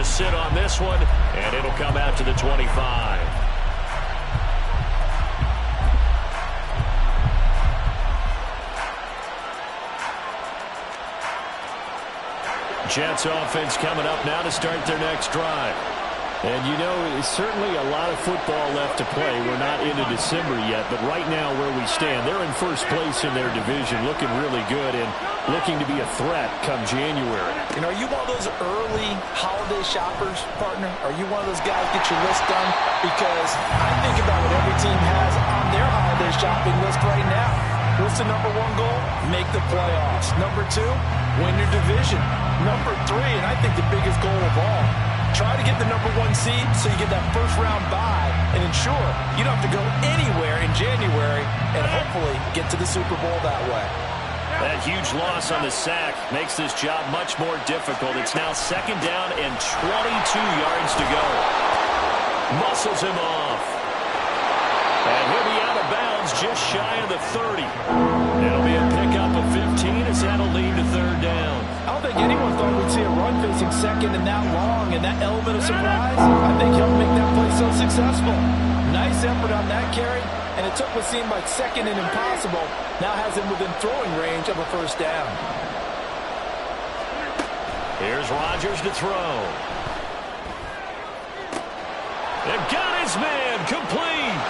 sit on this one, and it'll come out to the 25. Jets offense coming up now to start their next drive. And, you know, it's certainly a lot of football left to play. We're not into December yet, but right now where we stand, they're in first place in their division, looking really good and looking to be a threat come January. You know, are you one of those early holiday shoppers, partner? Are you one of those guys get your list done? Because I think about what every team has on their holiday shopping list right now. What's the number one goal? Make the playoffs. Number two, win your division. Number three, and I think the biggest goal of all, try to get the number one seed so you get that first round bye and ensure you don't have to go anywhere in January and hopefully get to the Super Bowl that way. That huge loss on the sack makes this job much more difficult. It's now second down and 22 yards to go. Muscles him off. And he'll be out of bounds just shy of the 30. It'll be a pickup of 15 as that'll lead to third down. I don't think anyone thought we'd see a run facing second and that long, and that element of surprise, I think helped make that play so successful. Nice effort on that carry, and it took what seemed like second and impossible, now has him within throwing range of a first down. Here's Rodgers to throw. And got his man complete.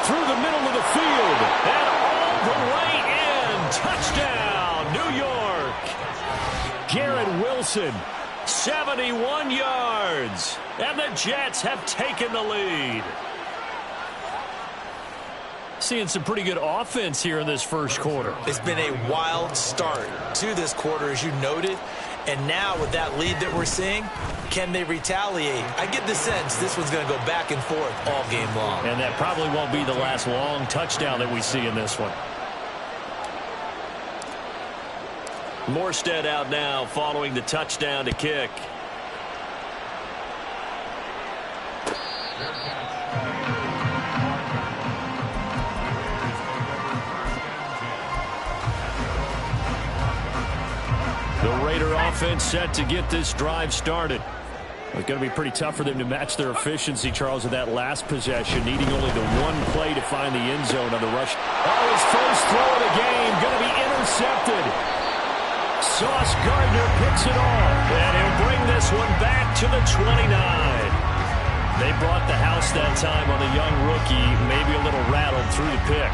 Through the middle of the field, and all the way in. Touchdown, New York. Garrett Wilson, 71 yards. And the Jets have taken the lead. Seeing some pretty good offense here in this first quarter. It's been a wild start to this quarter, as you noted. And now with that lead that we're seeing, can they retaliate? I get the sense this one's going to go back and forth all game long. And that probably won't be the last long touchdown that we see in this one. Morstead out now following the touchdown to kick. The Raider offense set to get this drive started. It's going to be pretty tough for them to match their efficiency, Charles, in that last possession, needing only the one play to find the end zone on the rush. Oh, his first throw of the game going to be intercepted. Sauce Gardner picks it off, and he'll bring this one back to the 29. They brought the house that time on the young rookie, maybe a little rattled through the pick.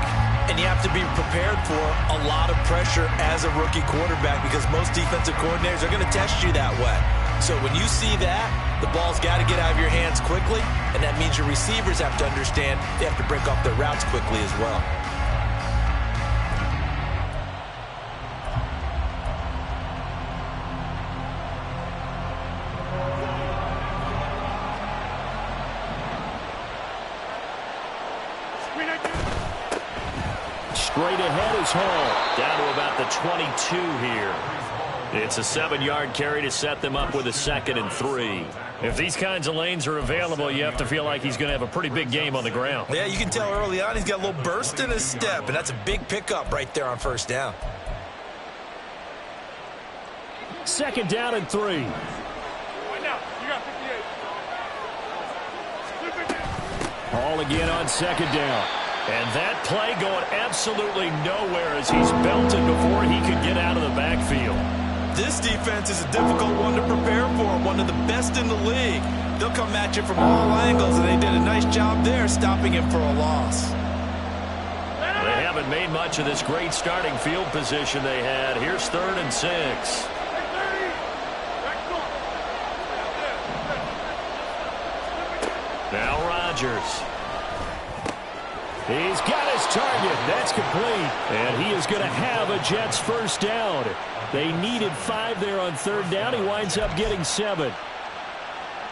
And you have to be prepared for a lot of pressure as a rookie quarterback because most defensive coordinators are going to test you that way. So when you see that, the ball's got to get out of your hands quickly, and that means your receivers have to understand they have to break off their routes quickly as well. Straight ahead is Hall, down to about the 22 here. It's a 7-yard carry to set them up with a 2nd and 3. If these kinds of lanes are available, you have to feel like he's going to have a pretty big game on the ground. Yeah, you can tell early on he's got a little burst in his step, and that's a big pickup right there on first down. 2nd down and 3. Right now, you got 58. Hall again on 2nd down. And that play going absolutely nowhere as he's belted before he could get out of the backfield. This defense is a difficult one to prepare for, one of the best in the league. They'll come at you from all angles, and they did a nice job there stopping him for a loss. They haven't made much of this great starting field position they had. Here's 3rd and 6. Now Rodgers. He's got his target. That's complete. And he is going to have a Jets first down. They needed 5 there on 3rd down. He winds up getting 7.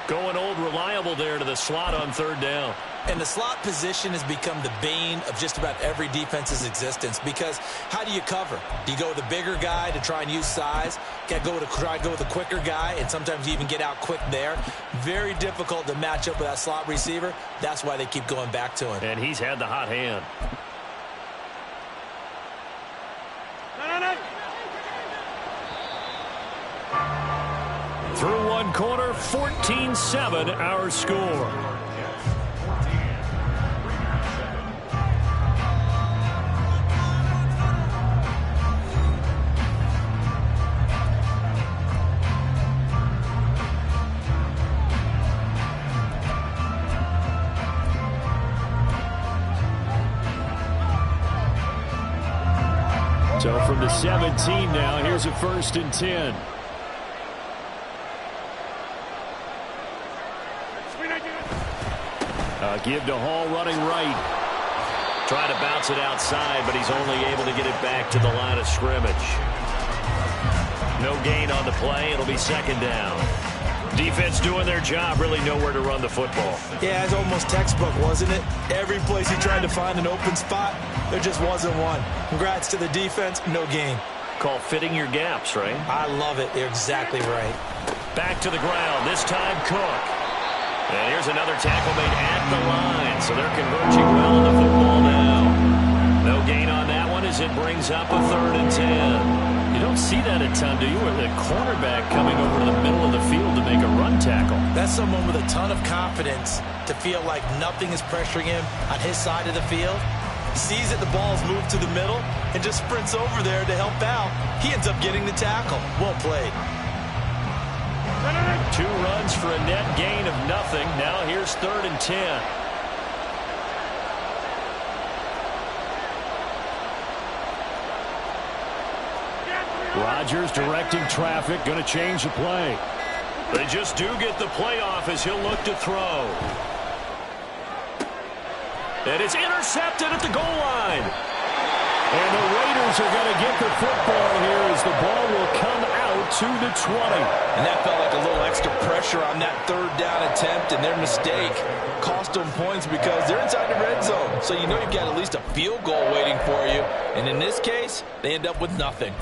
Going old reliable there to the slot on 3rd down. And the slot position has become the bane of just about every defense's existence because how do you cover? Do you go with a bigger guy to try and use size? Got to try to go with a quicker guy, and sometimes you even get out quick there. Very difficult to match up with that slot receiver. That's why they keep going back to him. And he's had the hot hand. Through one one quarter, 14-7 our score. So from the 17 now, here's a 1st and 10. Give to Hall running right. Trying to bounce it outside, but he's only able to get it back to the line of scrimmage. No gain on the play. It'll be 2nd down. Defense doing their job, really nowhere to run the football. Yeah, it's almost textbook, wasn't it? Every place he tried to find an open spot, there just wasn't one. Congrats to the defense, no gain. Call fitting your gaps, right? I love it. You're exactly right. Back to the ground, this time Cook. And here's another tackle made at the line, so they're converging well on the football now. No gain on that one as it brings up a 3rd and 10. You don't see that a ton, do you? With a cornerback coming over to the middle of the field to make a run tackle. That's someone with a ton of confidence to feel like nothing is pressuring him on his side of the field. Sees that the ball's moved to the middle and just sprints over there to help out. He ends up getting the tackle. Well played. 2 runs for a net gain of nothing. Now here's 3rd and 10. Rodgers directing traffic, going to change the play. They just do get the play off as he'll look to throw. And it's intercepted at the goal line. And the Raiders are going to get the football here as the ball will come out to the 20. And that felt like a little extra pressure on that 3rd down attempt, and their mistake cost them points because they're inside the red zone. So you know you've got at least a field goal waiting for you. And in this case, they end up with nothing.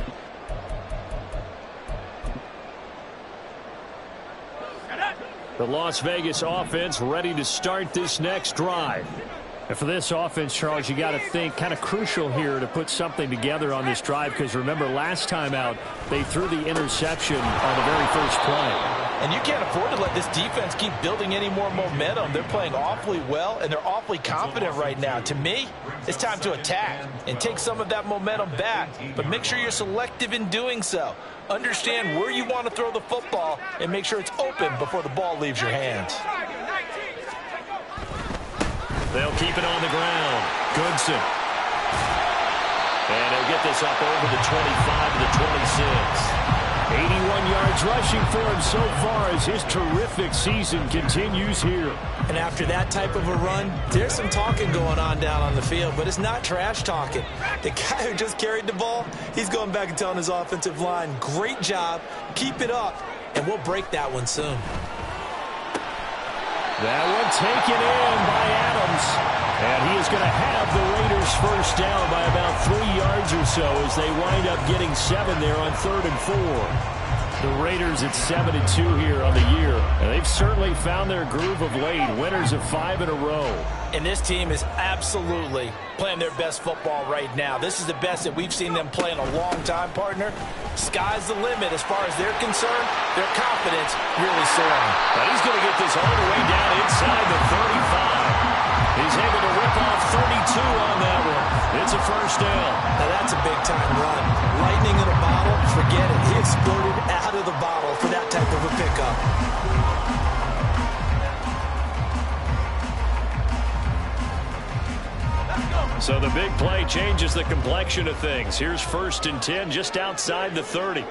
The Las Vegas offense ready to start this next drive. And for this offense, Charles, you got to think kind of crucial here to put something together on this drive, because remember last time out they threw the interception on the very first play. And you can't afford to let this defense keep building any more momentum. They're playing awfully well, and they're awfully confident right now. To me, it's time to attack and take some of that momentum back. But make sure you're selective in doing so. Understand where you want to throw the football and make sure it's open before the ball leaves your hands. They'll keep it on the ground. Goodson. And he'll get this up over the 25 to the 26. 81 yards rushing for him so far as his terrific season continues here. And after that type of a run, there's some talking going on down on the field, but it's not trash talking. The guy who just carried the ball, he's going back and telling his offensive line, great job, keep it up, and we'll break that one soon. That one taken in by Adams. And he is going to have the Raiders first down by about 3 yards or so as they wind up getting 7 there on 3rd and 4. The Raiders at 7-2 here on the year. And they've certainly found their groove of late. Winners of 5 in a row. And this team is absolutely playing their best football right now. This is the best that we've seen them play in a long time, partner. Sky's the limit as far as they're concerned. Their confidence really soaring. But he's going to get this all the way down inside the 35. He's able to rip off 32 on that one. It's a first down. Now that's a big-time run. Lightning in a bottle, forget it. He exploded out of the bottle for that type of a pickup. So the big play changes the complexion of things. Here's 1st and 10 just outside the 30.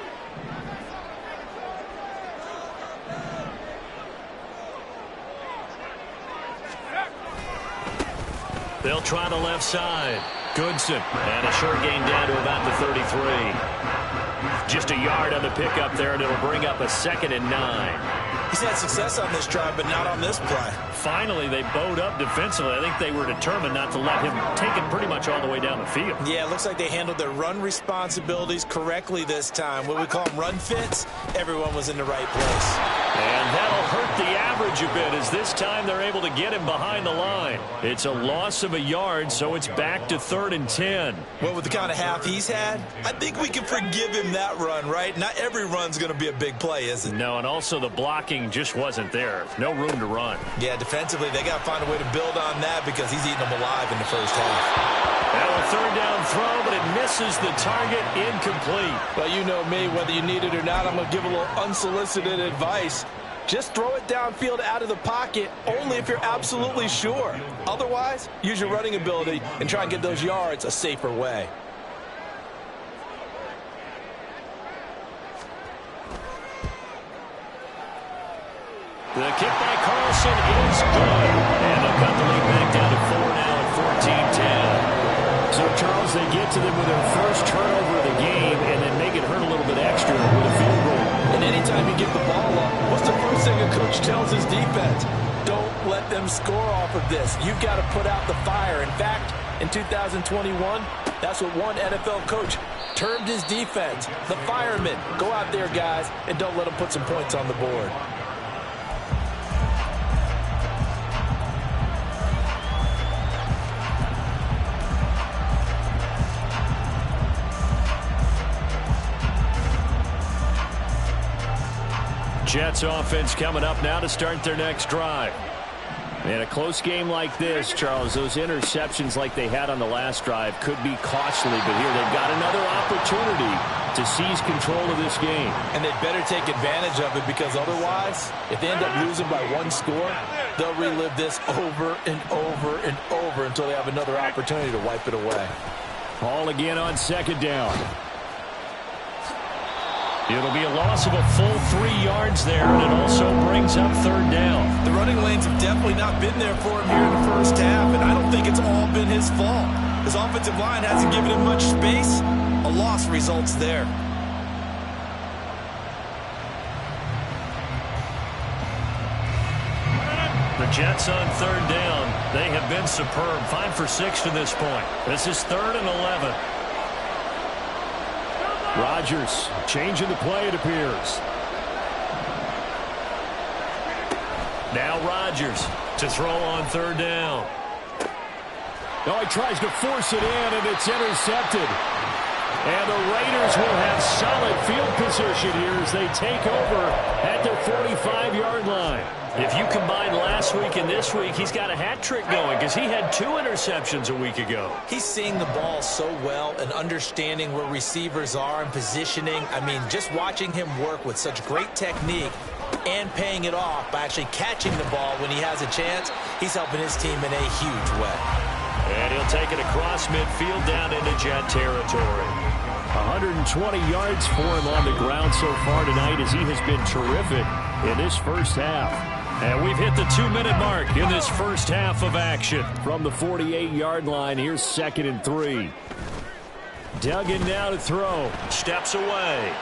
They'll try the left side. Goodson. And a short gain down to about the 33. Just a yard on the pickup there, and it'll bring up a 2nd and 9. He's had success on this drive, but not on this play. Finally, they bowed up defensively. I think they were determined not to let him take it pretty much all the way down the field. Yeah, it looks like they handled their run responsibilities correctly this time. What we call them run fits, everyone was in the right place. And that'll hurt the average of bit, as this time they're able to get him behind the line. It's a loss of a yard, so it's back to 3rd and 10. Well, with the kind of half he's had, I think we can forgive him that run, right? Not every run's going to be a big play, is it? No, and also the blocking just wasn't there. No room to run. Yeah, defensively, they got to find a way to build on that because he's eating them alive in the first half. Now a 3rd down throw, but it misses the target, incomplete. Well, you know me, whether you need it or not, I'm going to give a little unsolicited advice. Just throw it downfield out of the pocket, only if you're absolutely sure. Otherwise, use your running ability and try and get those yards a safer way. The kick by Carlson is good. And they'll cut the lead back down to 4 now at 14-10. So, Charles, they get to them with their first turnover of the game and then make it hurt a little bit extra with a field goal. And anytime you give the ball up, what's the first thing a coach tells his defense? Don't let them score off of this. You've got to put out the fire. In fact, in 2021, that's what one NFL coach termed his defense. The firemen. Go out there, guys, and don't let them put some points on the board. Jets offense coming up now to start their next drive. In a close game like this, Charles, those interceptions like they had on the last drive could be costly, but here they've got another opportunity to seize control of this game. And they better take advantage of it because otherwise, if they end up losing by 1 score, they'll relive this over and over and over until they have another opportunity to wipe it away. Ball again on 2nd down. It'll be a loss of a full 3 yards there, and it also brings up 3rd down. The running lanes have definitely not been there for him here in the first half, and I don't think it's all been his fault. His offensive line hasn't given him much space. A loss results there. The Jets on 3rd down. They have been superb. 5 for 6 to this point. This is 3rd and 11. Rodgers changing the play, it appears. Now Rodgers to throw on 3rd down. Oh, he tries to force it in, and it's intercepted. And the Raiders will have solid field position here as they take over at their 45-yard line. If you combine last week and this week, he's got a hat trick going because he had 2 interceptions a week ago. He's seeing the ball so well and understanding where receivers are and positioning. I mean, just watching him work with such great technique and paying it off by actually catching the ball when he has a chance, he's helping his team in a huge way. And he'll take it across midfield down into Jet territory. 120 yards for him on the ground so far tonight as he has been terrific in this first half. And we've hit the 2-minute mark in this first half of action. From the 48-yard line, here's 2nd and 3. Duggan now to throw. Steps away.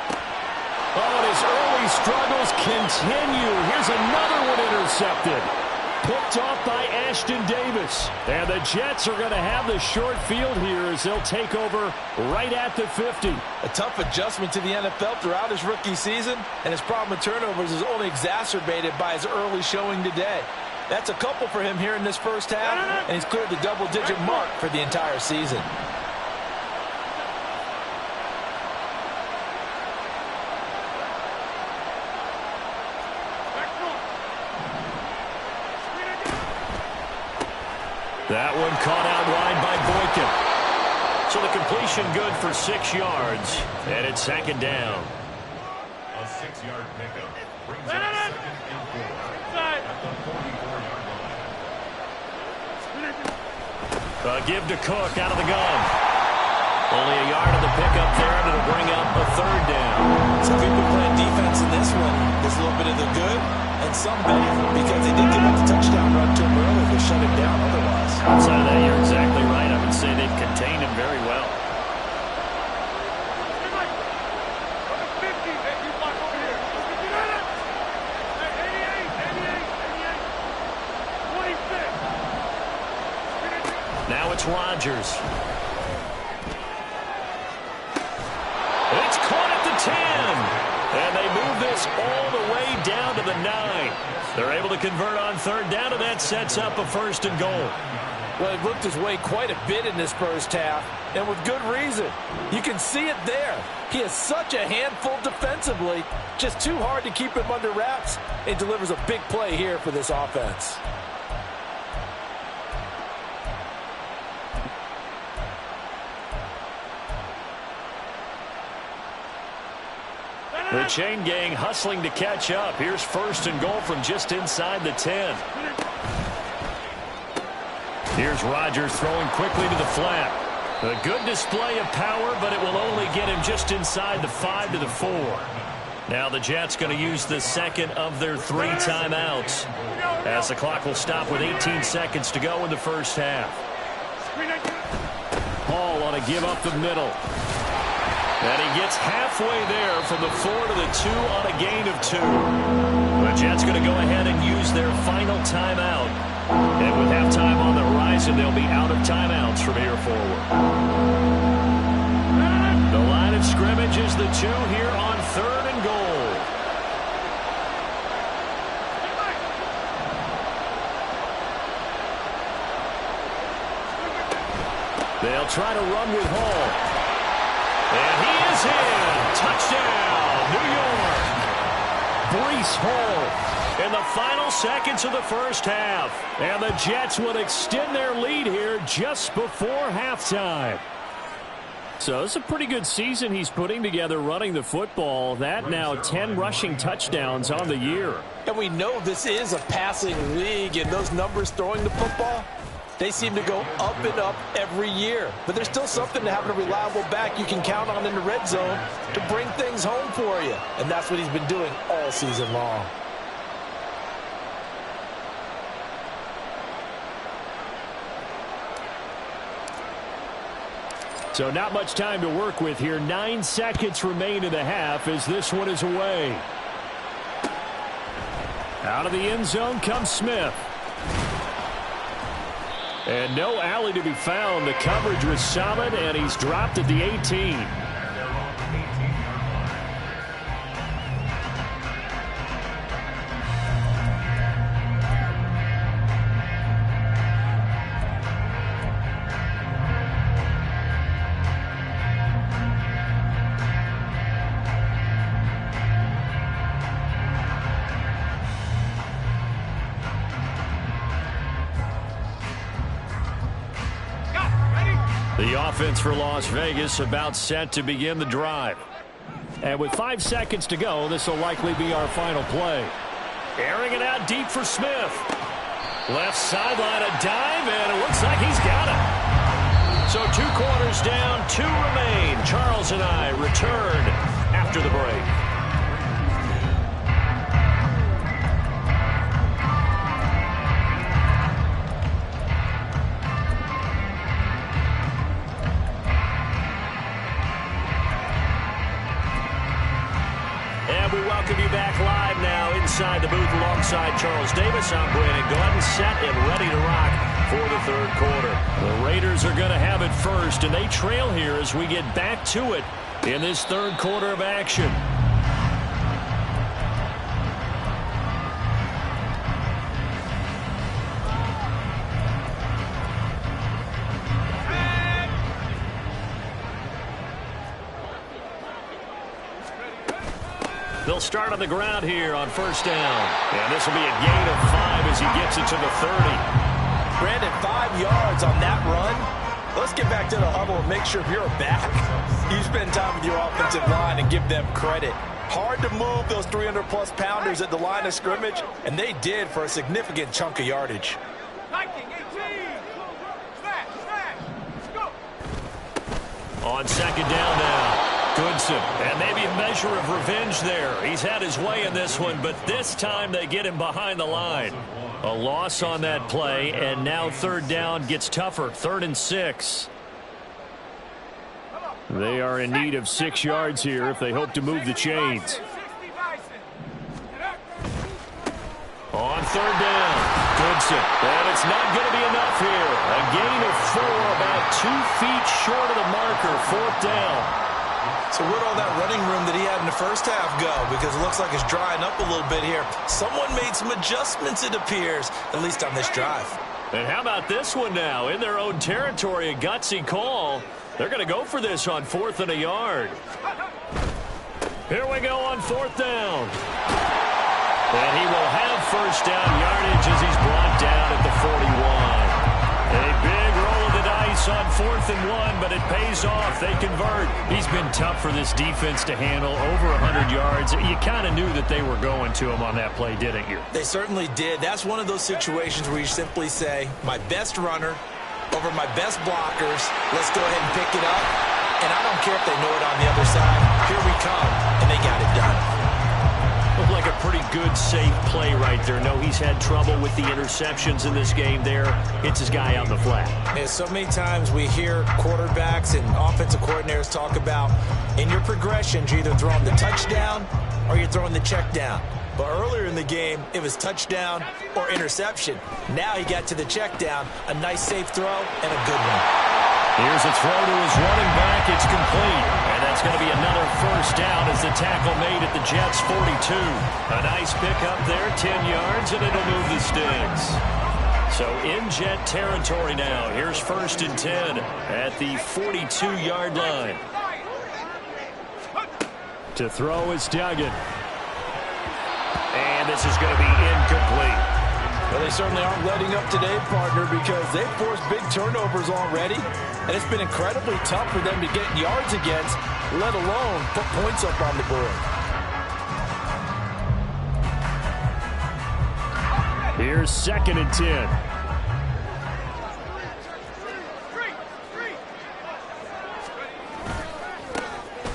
Oh, and his early struggles continue. Here's another one intercepted. Picked off by Ashton Davis. And the Jets are going to have the short field here as they'll take over right at the 50. A tough adjustment to the NFL throughout his rookie season, and his problem with turnovers is only exacerbated by his early showing today. That's a couple for him here in this first half, and he's cleared the double-digit mark for the entire season. That one caught out wide by Boykin. So the completion good for 6 yards, and it's 2nd down. A 6-yard pickup brings up 2nd and 4 at the 44-yard line. Give to Cook out of the gun. Only a yard of the pickup there, and it'll bring up a 3rd down. So if we've been playing defense in this one, there's a little bit of the good and some bad because they did give up the touchdown run to him early to shut him down otherwise. Outside of that, you're exactly right. I would say they've contained him very well. Now it's Rodgers. It's caught at the 10. And they move this pass all the way down to the 9. They're able to convert on third down, and that sets up a 1st and goal. Well, he looked his way quite a bit in this first half, and with good reason. You can see it there. He is such a handful defensively, just too hard to keep him under wraps, and delivers a big play here for this offense. The chain gang hustling to catch up. Here's 1st and goal from just inside the 10. Here's Rodgers throwing quickly to the flat. A good display of power, but it will only get him just inside the 5 to the 4. Now the Jets going to use the second of their 3 timeouts, as the clock will stop with 18 seconds to go in the first half. Hall on a give up the middle. And he gets halfway there from the 4 to the 2 on a gain of 2. The Jets going to go ahead and use their final timeout. And with halftime on the horizon, they'll be out of timeouts from here forward. The line of scrimmage is the 2 here on 3rd and goal. They'll try to run with Hall. And he is in. Touchdown, New York. Breece Hall in the final seconds of the first half. And the Jets would extend their lead here just before halftime. So it's a pretty good season he's putting together running the football. That now 10 rushing touchdowns on the year. And we know this is a passing league, and those numbers throwing the football, they seem to go up and up every year. But there's still something to having a reliable back you can count on in the red zone to bring things home for you. And that's what he's been doing all season long. So not much time to work with here. 9 seconds remain in the half as this one is away. Out of the end zone comes Smith. And no alley to be found. The coverage was solid, and he's dropped at the 18. The offense for Las Vegas about set to begin the drive. And with 5 seconds to go, this will likely be our final play. Airing it out deep for Smith. Left sideline, a dive, and it looks like he's got it. So 2 quarters down, 2 remain. Charles and I return after the break. We welcome you back live now inside the booth alongside Charles Davis. I'm Brandon Gordon, set and ready to rock for the 3rd quarter. The Raiders are going to have it first, and they trail here as we get back to it in this 3rd quarter of action. They'll start on the ground here on 1st down. And this will be a gain of 5 as he gets it to the 30. Brandon, 5 yards on that run. Let's get back to the huddle and make sure you're back. You spend time with your offensive line and give them credit. Hard to move those 300-plus pounders at the line of scrimmage, and they did for a significant chunk of yardage. On 2nd down now. Goodson, and maybe a measure of revenge there. He's had his way in this one, but this time they get him behind the line. A loss on that play, and now 3rd down gets tougher. 3rd and 6. They are in need of 6 yards here if they hope to move the chains. On 3rd down, Goodson, and it's not going to be enough here. A gain of 4, about 2 feet short of the marker. 4th down. So where'd all that running room that he had in the first half go? Because it looks like it's drying up a little bit here. Someone made some adjustments, it appears, at least on this drive. And how about this one now? In their own territory, a gutsy call. They're going to go for this on 4th and a yard. Here we go on 4th down. And he will have first down yardage as he's brought down at the 41. A big roll of the dice on 4th and 1, but it pays off. They convert. He's been tough for this defense to handle. Over 100 yards. You kind of knew that they were going to him on that play, didn't you? They certainly did. That's one of those situations where you simply say, my best runner over my best blockers. Let's go ahead and pick it up. And I don't care if they know it on the other side. Here we come. And they got it done. Looked like a pretty good, safe play right there. No, he's had trouble with the interceptions in this game there. Hits his guy out in the flat. And so many times we hear quarterbacks and offensive coordinators talk about, in your progressions, you're either throwing the touchdown or you're throwing the check down. But earlier in the game, it was touchdown or interception. Now he got to the check down, a nice safe throw, and a good one. Here's a throw to his running back. It's complete. And that's going to be another first down as the tackle made at the Jets' 42. A nice pickup there, 10 yards, and it'll move the sticks. So in Jet territory now. Here's 1st and 10 at the 42-yard line. To throw is Duggan. And this is going to be incomplete. Well, they certainly aren't letting up today, partner, because they've forced big turnovers already. And it's been incredibly tough for them to get yards against, let alone put points up on the board. Here's 2nd and 10.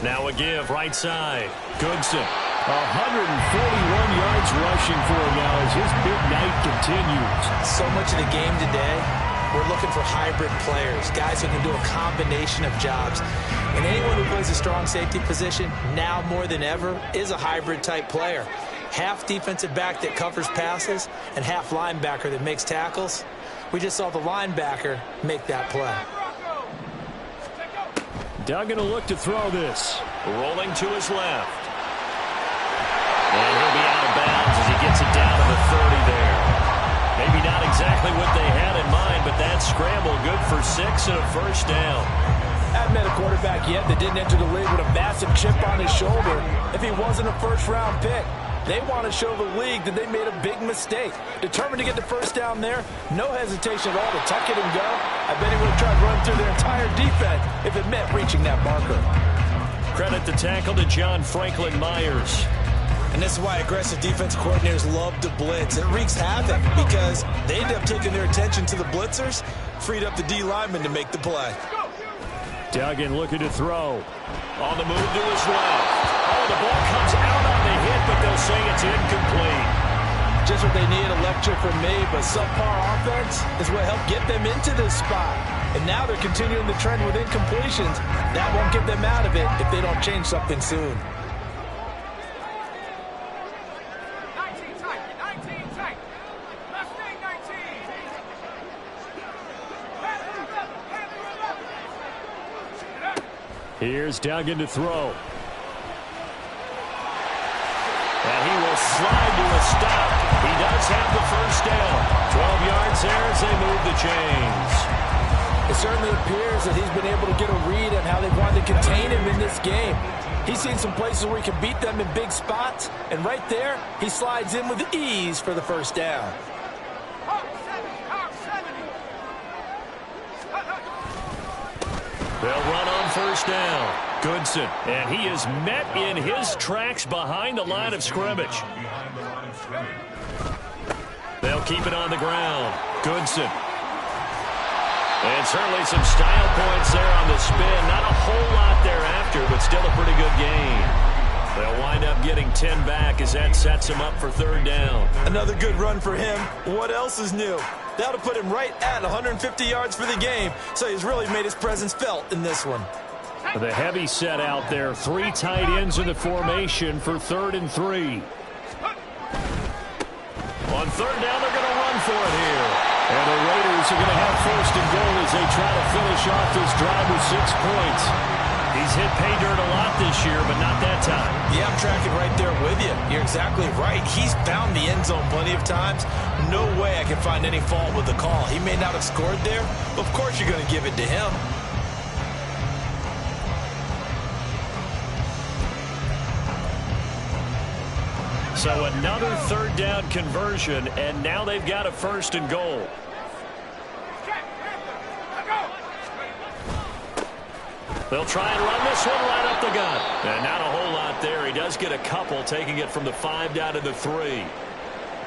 Now a give, right side. Goodson. 141 yards rushing for him now as his big night continues. So much of the game today, we're looking for hybrid players, guys who can do a combination of jobs. And anyone who plays a strong safety position, now more than ever, is a hybrid-type player. Half defensive back that covers passes and half linebacker that makes tackles. We just saw the linebacker make that play. Duggan will look to throw this. Rolling to his left. And he'll be out of bounds as he gets it down to the 30 there. Maybe not exactly what they had in mind, but that scramble good for 6 and a first down. I haven't met a quarterback yet that didn't enter the league with a massive chip on his shoulder if he wasn't a first-round pick. They want to show the league that they made a big mistake. Determined to get the first down there, no hesitation at all to tuck it and go. I bet he would have tried to run through their entire defense if it meant reaching that marker. Credit the tackle to John Franklin Myers. And this is why aggressive defense coordinators love to blitz. It wreaks havoc because they end up taking their attention to the blitzers, freed up the D lineman to make the play. Duggan looking to throw. On the move to his left. Oh, the ball comes out on the hit, but they'll say it's incomplete. Just what they need, a lecture from me, but subpar offense is what helped get them into this spot. And now they're continuing the trend with incompletions. That won't get them out of it if they don't change something soon. Here's Duggan to throw. And he will slide to a stop. He does have the first down. 12 yards there as they move the chains. It certainly appears that he's been able to get a read on how they wanted to contain him in this game. He's seen some places where he can beat them in big spots. And right there, he slides in with ease for the first down. They'll run on first down. Goodson. And he is met in his tracks behind the line of scrimmage. They'll keep it on the ground. Goodson. And certainly some style points there on the spin. Not a whole lot thereafter, but still a pretty good game. They'll wind up getting 10 back as that sets him up for third down. Another good run for him. What else is new? That'll put him right at 150 yards for the game, so he's really made his presence felt in this one. The heavy set out there. 3 tight ends in the formation for 3rd and 3. On third down, they're going to run for it here. And the Raiders are going to have 1st and goal as they try to finish off this drive with 6 points. He's hit pay dirt a lot this year, but not that time. Yeah, I'm tracking right there with you. You're exactly right. He's found the end zone plenty of times. No way I can find any fault with the call. He may not have scored there, but of course you're going to give it to him. So another third down conversion, and now they've got a 1st and goal. They'll try and run this one right up the gut. And not a whole lot there. He does get a couple, taking it from the 5 down to the 3.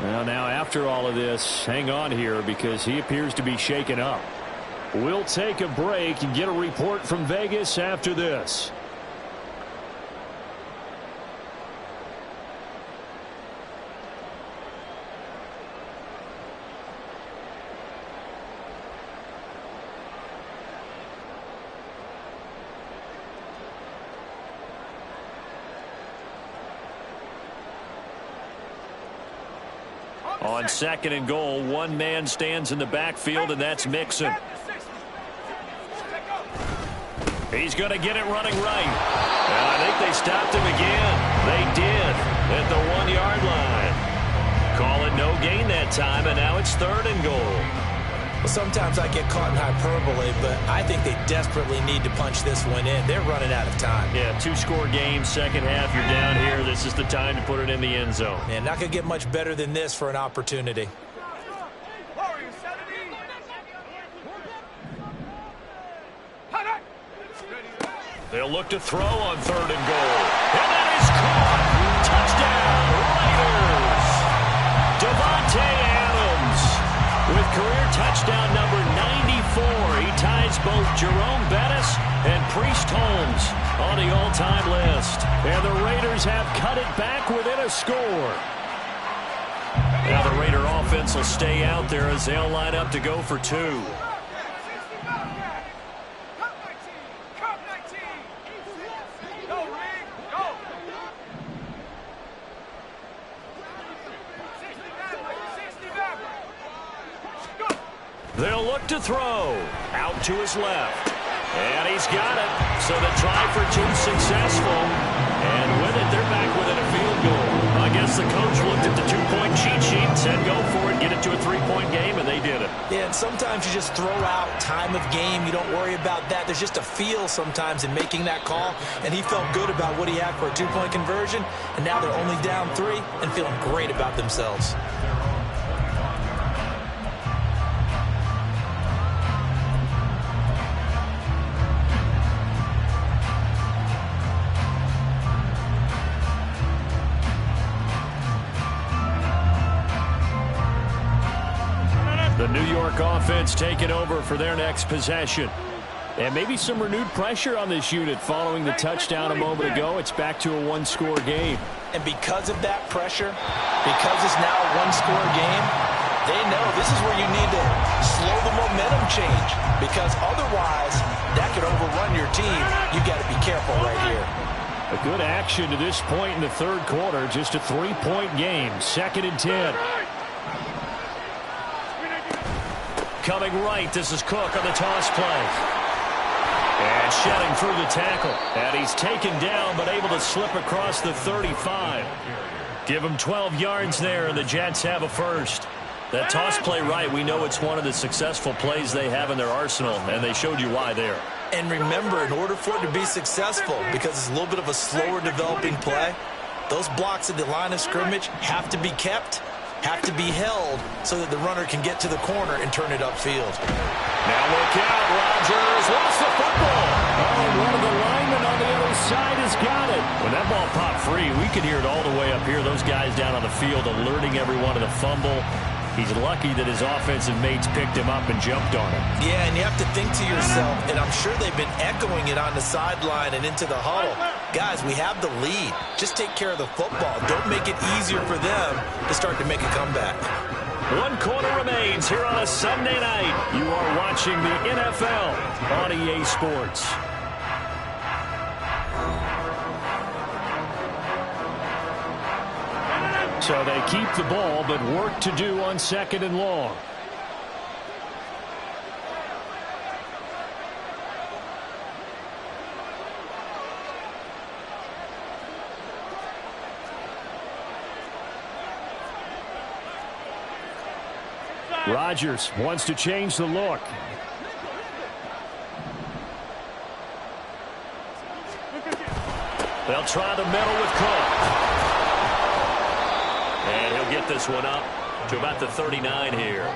Well, now after all of this, hang on here because he appears to be shaken up. We'll take a break and get a report from Vegas after this. On 2nd and goal, one man stands in the backfield, and that's Mixon. He's going to get it running right. And I think they stopped him again. They did at the 1-yard line. Call it no gain that time, and now it's 3rd and goal. Well, sometimes I get caught in hyperbole, but I think they desperately need to punch this one in. They're running out of time. Yeah, 2-score game, second half, you're down here. This is the time to put it in the end zone. Man, not going to get much better than this for an opportunity. They'll look to throw on 3rd and goal. And that is caught. Touchdown, Raiders. Devontae Adams with career touchdown number 94. He ties both Jerome Bettis and Priest Holmes on the all-time list. And the Raiders have cut it back within a score. Now the Raider offense will stay out there as they'll line up to go for 2. They'll look to throw. Out to his left. And he's got it. So the try for 2 successful. And with it, they're back within a field goal. I guess the coach looked at the 2-point cheat sheet and said, go for it, get it to a 3-point game, and they did it. Yeah, and sometimes you just throw out time of game. You don't worry about that. There's just a feel sometimes in making that call. And he felt good about what he had for a 2-point conversion. And now they're only down 3 and feeling great about themselves. The New York offense taking over for their next possession. And maybe some renewed pressure on this unit following the touchdown a moment ago. It's back to a 1-score game. And because of that pressure, because it's now a 1-score game, they know this is where you need to slow the momentum change. Because otherwise, that could overrun your team. You've got to be careful right here. A good action to this point in the 3rd quarter. Just a 3-point game. 2nd and 10. Coming right, this is Cook on the toss play. And shedding through the tackle. And he's taken down, but able to slip across the 35. Give him 12 yards there, and the Jets have a 1st. That toss play right, we know it's one of the successful plays they have in their arsenal, and they showed you why there. And remember, in order for it to be successful, because it's a little bit of a slower developing play, those blocks at the line of scrimmage have to be kept, have to be held so that the runner can get to the corner and turn it upfield. Now look out, Rodgers lost the football. Oh, one of the linemen on the other side has got it. When that ball popped free, we could hear it all the way up here. Those guys down on the field alerting everyone of the fumble. He's lucky that his offensive mates picked him up and jumped on him. Yeah, and you have to think to yourself, and I'm sure they've been echoing it on the sideline and into the huddle. Guys, we have the lead. Just take care of the football. Don't make it easier for them to start to make a comeback. 1 quarter remains here on a Sunday night. You are watching the NFL on EA Sports. So they keep the ball, but work to do on 2nd and long. Rodgers wants to change the look. They'll try the middle with Cook. And he'll get this one up to about the 39 here.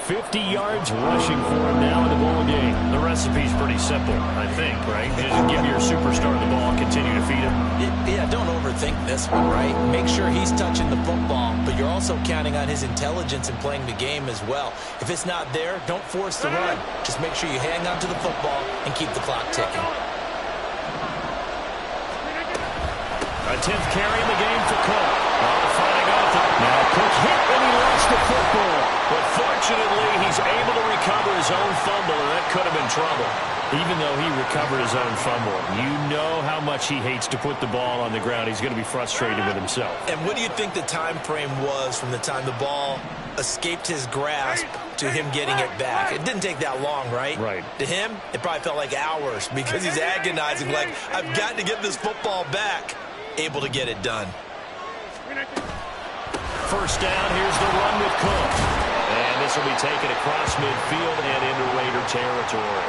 50 yards rushing for him now in the ball game. The recipe's pretty simple, I think, right? Just give your superstar the ball, continue to feed him. Yeah, don't overthink this one, right? Make sure he's touching the football, but you're also counting on his intelligence in playing the game as well. If it's not there, don't force the run. Just make sure you hang on to the football and keep the clock ticking. A 10th carry in the game for Cook. Fighting off it. Now Cook hit and he lost the football. But fortunately, he's able to recover his own fumble, and that could have been trouble. Even though he recovered his own fumble, you know how much he hates to put the ball on the ground. He's going to be frustrated with himself. And what do you think the time frame was from the time the ball escaped his grasp to him getting it back? It didn't take that long, right? Right. To him, it probably felt like hours because he's agonizing, like, I've got to get this football back. Able to get it done. First down, here's the run with Cook. And this will be taken across midfield and into Raider territory.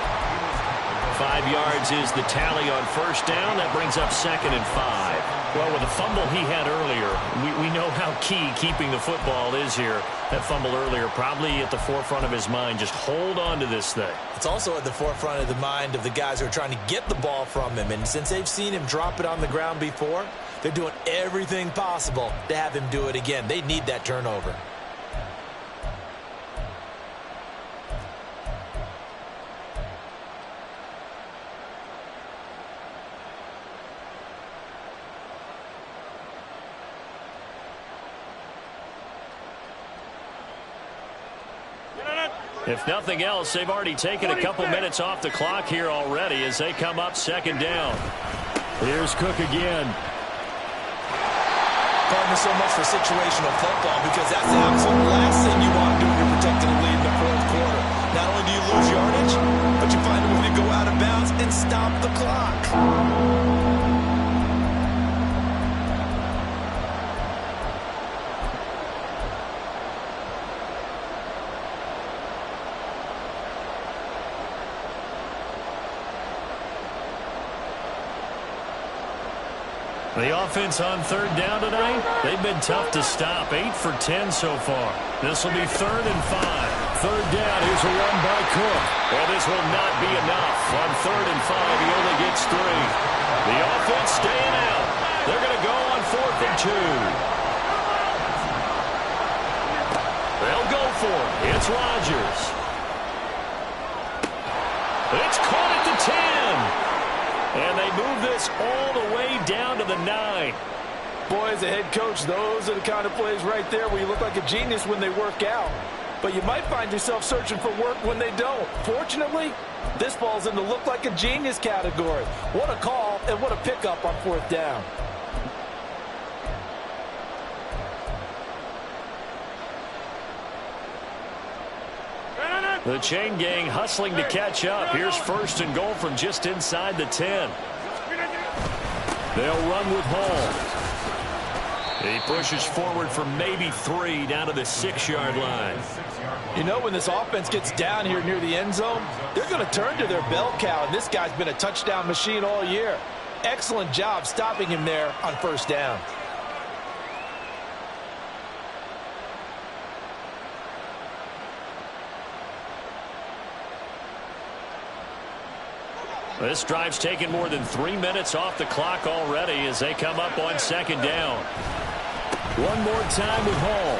5 yards is the tally on first down. That brings up 2nd and 5. Well, with the fumble he had earlier, we know how key keeping the football is here. That fumble earlier probably at the forefront of his mind. Just hold on to this thing. It's also at the forefront of the mind of the guys who are trying to get the ball from him. And since they've seen him drop it on the ground before, they're doing everything possible to have him do it again. They need that turnover. If nothing else, they've already taken a couple minutes off the clock here already as they come up 2nd down. Here's Cook again. Partner, so much for situational football because that's the absolute last thing you want to do when you're protecting a lead in the 4th quarter. Not only do you lose yardage, but you find a way to go out of bounds and stop the clock. The offense on 3rd down tonight, they've been tough to stop. 8 for 10 so far. This will be 3rd and 5. 3rd down, here's a run by Cook. Well, this will not be enough. On 3rd and 5, he only gets 3. The offense staying out. They're going to go on 4th and 2. They'll go for it. It's Rodgers. It's caught at the 10. And they move this all the way down to the 9. Boy, as a head coach, those are the kind of plays right there where you look like a genius when they work out. But you might find yourself searching for work when they don't. Fortunately, this falls in the look like a genius category. What a call and what a pickup on 4th down. The chain gang hustling to catch up. Here's 1st and goal from just inside the 10. They'll run with Hall. He pushes forward for maybe 3 down to the 6-yard line. You know, when this offense gets down here near the end zone, they're going to turn to their bell cow, and this guy's been a touchdown machine all year. Excellent job stopping him there on 1st down. This drive's taken more than 3 minutes off the clock already as they come up on 2nd down. One more time with Hall.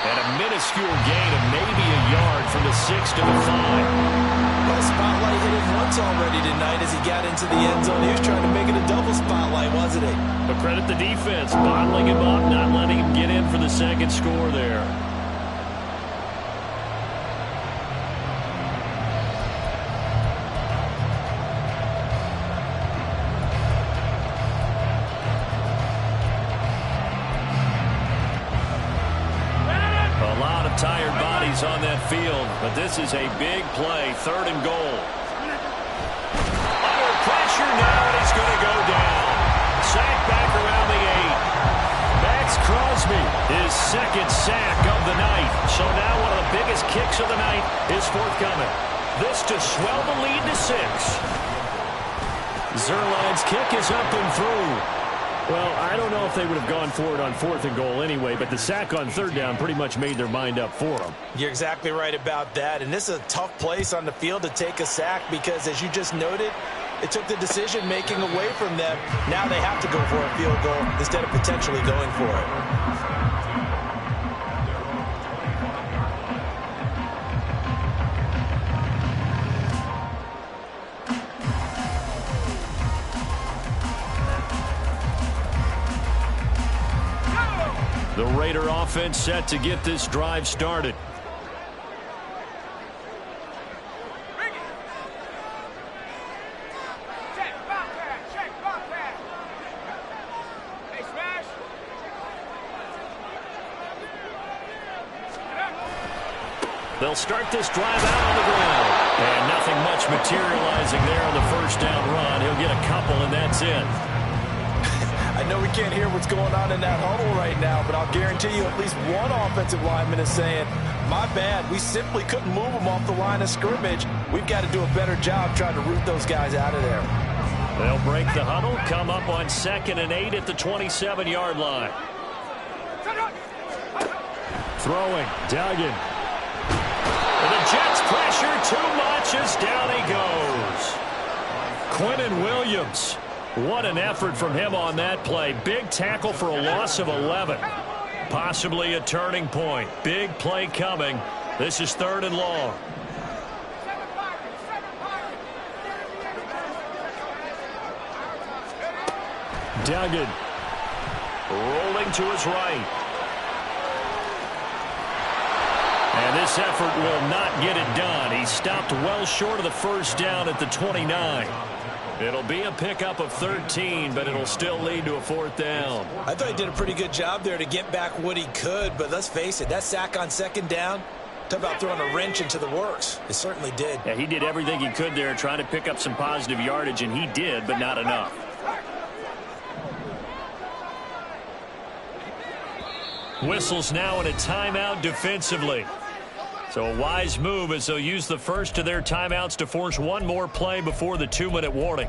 And a minuscule gain of maybe a yard from the 6 to the 5. Well, spotlight hit him once already tonight as he got into the end zone. He was trying to make it a double spotlight, wasn't he? But credit the defense, bottling him up, not letting him get in for the 2nd score there. Tired bodies on that field, but this is a big play. 3rd and goal. Under pressure now, and he's going to go down. Sack back around the 8. Max Crosby, his 2nd sack of the night. So now one of the biggest kicks of the night is forthcoming. This to swell the lead to 6. Zerline's kick is up and through. Well, I don't know if they would have gone for it on 4th and goal anyway, but the sack on 3rd down pretty much made their mind up for them. You're exactly right about that, and this is a tough place on the field to take a sack because, as you just noted, it took the decision-making away from them. Now they have to go for a field goal instead of potentially going for it. The Raider offense set to get this drive started. They'll start this drive out on the ground. And nothing much materializing there on the first down run. He'll get a couple, and that's it. I know we can't hear what's going on in that huddle right now, but I'll guarantee you at least one offensive lineman is saying, my bad, we simply couldn't move them off the line of scrimmage. We've got to do a better job trying to root those guys out of there. They'll break the huddle, come up on 2nd and 8 at the 27-yard line. Throwing, Duggan. And the Jets pressure too much as down he goes. Quinnen Williams. What an effort from him on that play. Big tackle for a loss of 11. Possibly a turning point. Big play coming. This is 3rd and long. Duggan. Rolling to his right. And this effort will not get it done. He stopped well short of the first down at the 29. It'll be a pickup of 13, but it'll still lead to a 4th down. I thought he did a pretty good job there to get back what he could, but let's face it, that sack on 2nd down, talk about throwing a wrench into the works. It certainly did. Yeah, he did everything he could there trying to pick up some positive yardage, and he did, but not enough. Whistles now in a timeout defensively. So a wise move as they'll use the first of their timeouts to force one more play before the 2-minute warning.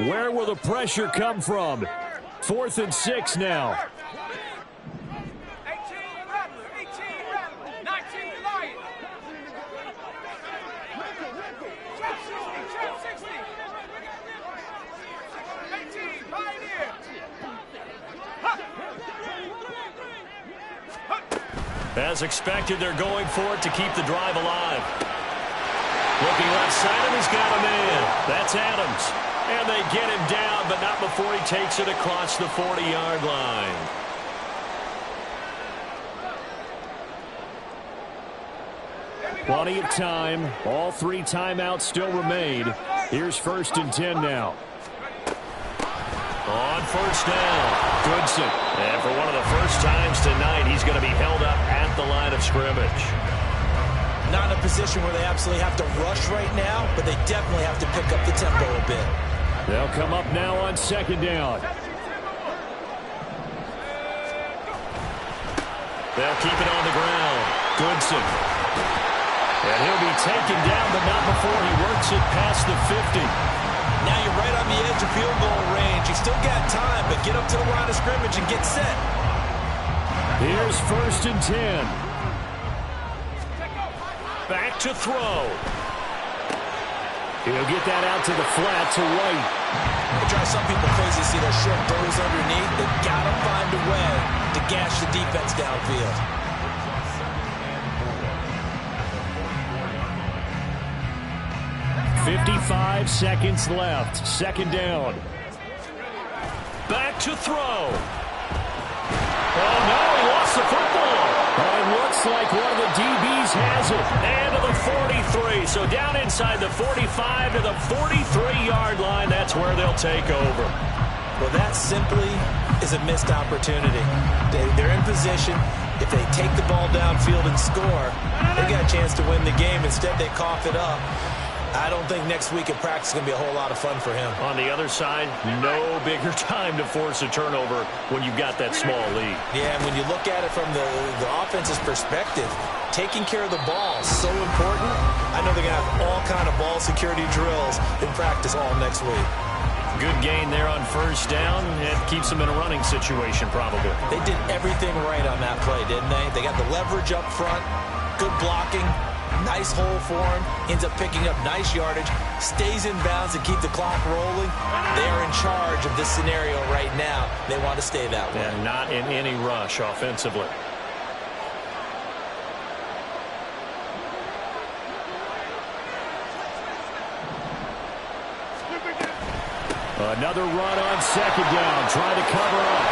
Where will the pressure come from? 4th and 6 now. As expected, they're going for it to keep the drive alive. Looking left side, and he's got a man. That's Adams. And they get him down, but not before he takes it across the 40-yard line. Plenty of time. All 3 timeouts still remain. Here's 1st and 10 now. On 1st down, Goodson. And for one of the first times tonight, he's going to be held up at the line of scrimmage. Not in a position where they absolutely have to rush right now, but they definitely have to pick up the tempo a bit. They'll come up now on 2nd down. They'll keep it on the ground. Goodson. And he'll be taken down, but not before he works it past the 50. Now you're right on the edge of field goal range. You still got time, but get up to the line of scrimmage and get set. Here's 1st and 10. Back to throw. He'll get that out to the flat to White. It drives some people crazy to see those short throws underneath. They've got to find a way to gash the defense downfield. 55 seconds left. 2nd down. Back to throw. Oh, no, he lost the football. And looks like one of the DBs has it. And to the 43. So down inside the 45 to the 43-yard line. That's where they'll take over. Well, that simply is a missed opportunity. They're in position. If they take the ball downfield and score, they got a chance to win the game. Instead, they cough it up. I don't think next week at practice is going to be a whole lot of fun for him. On the other side, no bigger time to force a turnover when you've got that small lead. Yeah, and when you look at it from the offense's perspective, taking care of the ball is so important. I know they're going to have all kind of ball security drills in practice all next week. Good gain there on first down. It keeps them in a running situation, probably. They did everything right on that play, didn't they? They got the leverage up front, good blocking, nice hole for him, ends up picking up nice yardage, stays in bounds to keep the clock rolling. They are in charge of this scenario right now. They want to stay that way. And not in any rush offensively. Another run on second down, trying to cover up.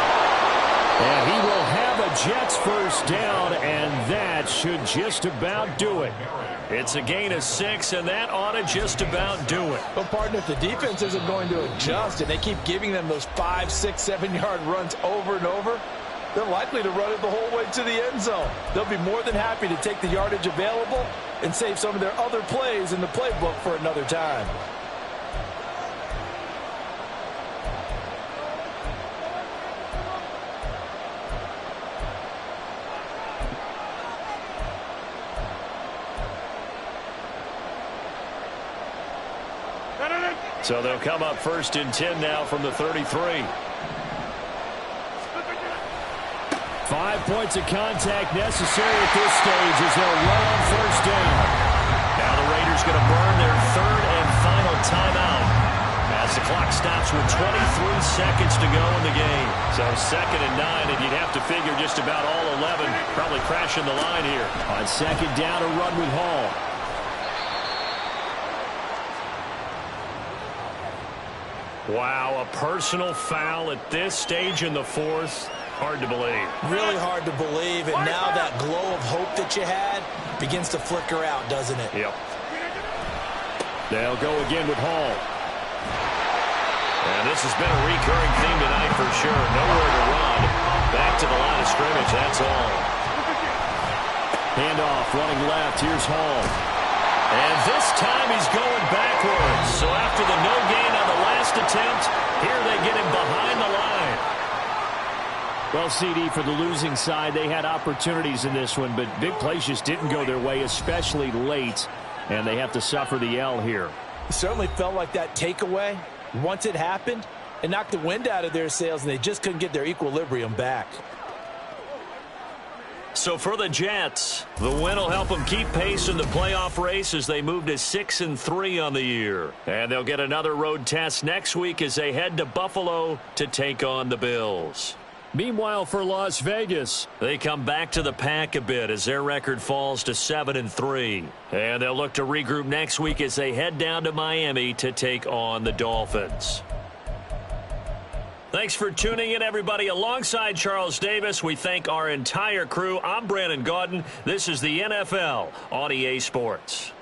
And he will have a Jets first down, and that should just about do it. It's a gain of 6, and that ought to just about do it. Well, partner, if the defense isn't going to adjust and they keep giving them those 5, 6, 7-yard runs over and over, they're likely to run it the whole way to the end zone. They'll be more than happy to take the yardage available and save some of their other plays in the playbook for another time. So they'll come up first and 10 now from the 33. 5 points of contact necessary at this stage as they'll run on first down. Now the Raiders going to burn their third and final timeout as the clock stops with 23 seconds to go in the game. So 2nd and 9, and you'd have to figure just about all 11 probably crashing the line here. On second down, a run with Hall. Wow, a personal foul at this stage in the fourth. Hard to believe. Really hard to believe, and now that glow of hope that you had begins to flicker out, doesn't it? Yep. They'll go again with Hall. And this has been a recurring theme tonight for sure. Nowhere to run. Back to the line of scrimmage, that's all. Handoff, running left. Here's Hall. And this time he's going backwards. So after the no gain on the last attempt, here they get him behind the line. Well, CD, for the losing side, they had opportunities in this one, but big plays just didn't go their way, especially late, and they have to suffer the L here. It certainly felt like that takeaway, once it happened, it knocked the wind out of their sails, and they just couldn't get their equilibrium back. So for the Jets, the win will help them keep pace in the playoff race as they move to 6-3 on the year. And they'll get another road test next week as they head to Buffalo to take on the Bills. Meanwhile, for Las Vegas, they come back to the pack a bit as their record falls to 7-3. And they'll look to regroup next week as they head down to Miami to take on the Dolphins. Thanks for tuning in, everybody. Alongside Charles Davis, we thank our entire crew. I'm Brandon Gaudin. This is the NFL on EA Sports.